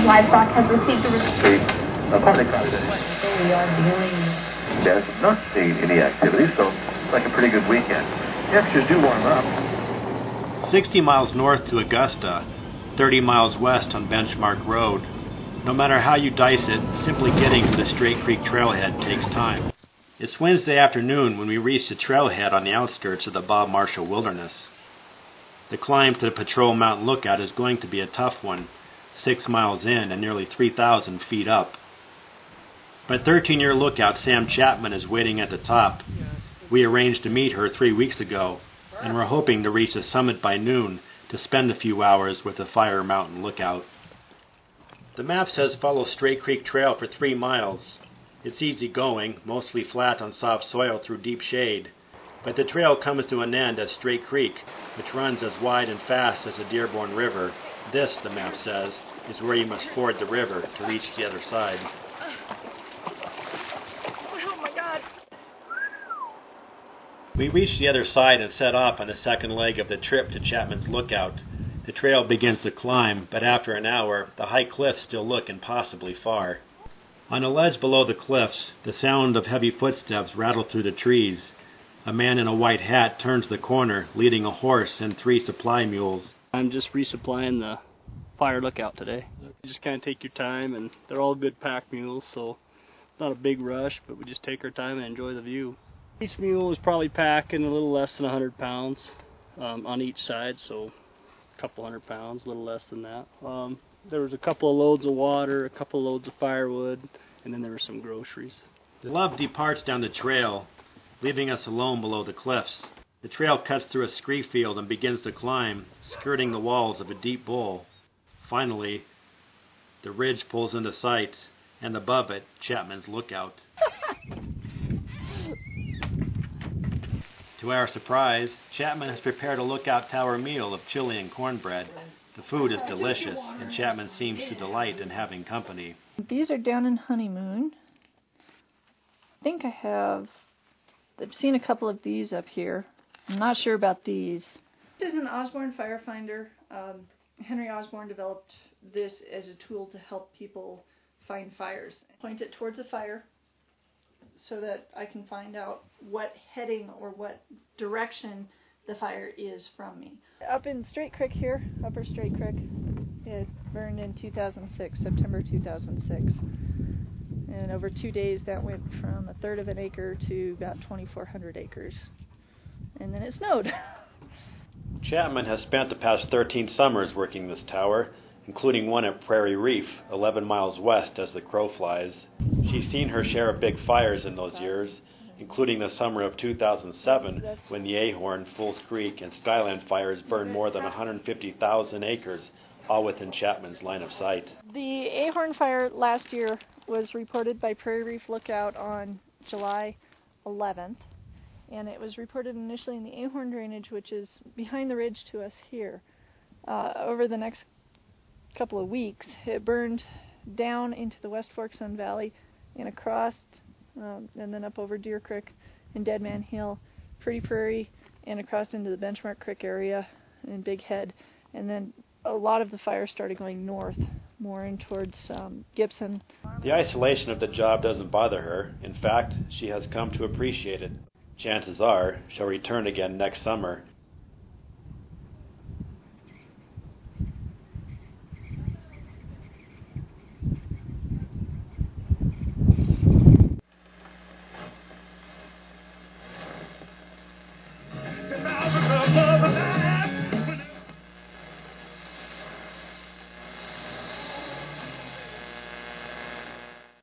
livestock has received a we are dealing. Yes, not seeing any activity, so it's like a pretty good weekend. Temperatures do warm up. 60 miles north to Augusta, 30 miles west on Benchmark Road. No matter how you dice it, simply getting to the Straight Creek trailhead takes time. It's Wednesday afternoon when we reach the trailhead on the outskirts of the Bob Marshall Wilderness. The climb to the Patrol Mountain Lookout is going to be a tough one, 6 miles in and nearly 3,000 feet up. My 13-year lookout Sam Chapman is waiting at the top. We arranged to meet her 3 weeks ago, and we're hoping to reach the summit by noon to spend a few hours with the Fire Mountain Lookout. The map says follow Straight Creek Trail for 3 miles. It's easy going, mostly flat on soft soil through deep shade. But the trail comes to an end at Straight Creek, which runs as wide and fast as the Dearborn River. This, the map says, is where you must ford the river to reach the other side. Oh my God! We reach the other side and set off on the second leg of the trip to Chapman's Lookout. The trail begins to climb, but after an hour, the high cliffs still look impossibly far. On a ledge below the cliffs, the sound of heavy footsteps rattle through the trees. A man in a white hat turns the corner, leading a horse and 3 supply mules. I'm just resupplying the Fire Lookout today. You just kind of take your time, and they're all good pack mules, so it's not a big rush, but we just take our time and enjoy the view. Each mule is probably packing a little less than 100 pounds on each side, so a couple 100 pounds, a little less than that. There was a couple of loads of water, a couple of loads of firewood, and then there were some groceries. The Love departs down the trail, leaving us alone below the cliffs. The trail cuts through a scree field and begins to climb, skirting the walls of a deep bowl. Finally, the ridge pulls into sight, and above it, Chapman's Lookout. To our surprise, Chapman has prepared a lookout tower meal of chili and cornbread. The food is delicious, and Chapman seems to delight in having company. These are down in Honeymoon. I think I've seen a couple of these up here. I'm not sure about these. This is an Osborne Firefinder. Henry Osborne developed this as a tool to help people find fires. Point it towards a fire so that I can find out what heading or what direction the fire is from me. Up in Straight Creek here, Upper Straight Creek, it burned in 2006, September 2006. And over 2 days that went from 1/3 of an acre to about 2,400 acres. And then it snowed. Chapman has spent the past 13 summers working this tower, including one at Prairie Reef, 11 miles west as the crow flies. She's seen her share of big fires in those years, including the summer of 2007 when the Ahorn, Fools Creek, and Skyland fires burned more than 150,000 acres, all within Chapman's line of sight. The Ahorn fire last year was reported by Prairie Reef Lookout on July 11th, and it was reported initially in the Ahorn drainage, which is behind the ridge to us here. Over the next couple of weeks, it burned down into the West Fork Sun Valley and across, and then up over Deer Creek and Dead Man Hill, Pretty Prairie, and across into the Benchmark Creek area in Big Head. And then a lot of the fires started going north, more in towards Gibson. The isolation of the job doesn't bother her. In fact, she has come to appreciate it. Chances are she'll return again next summer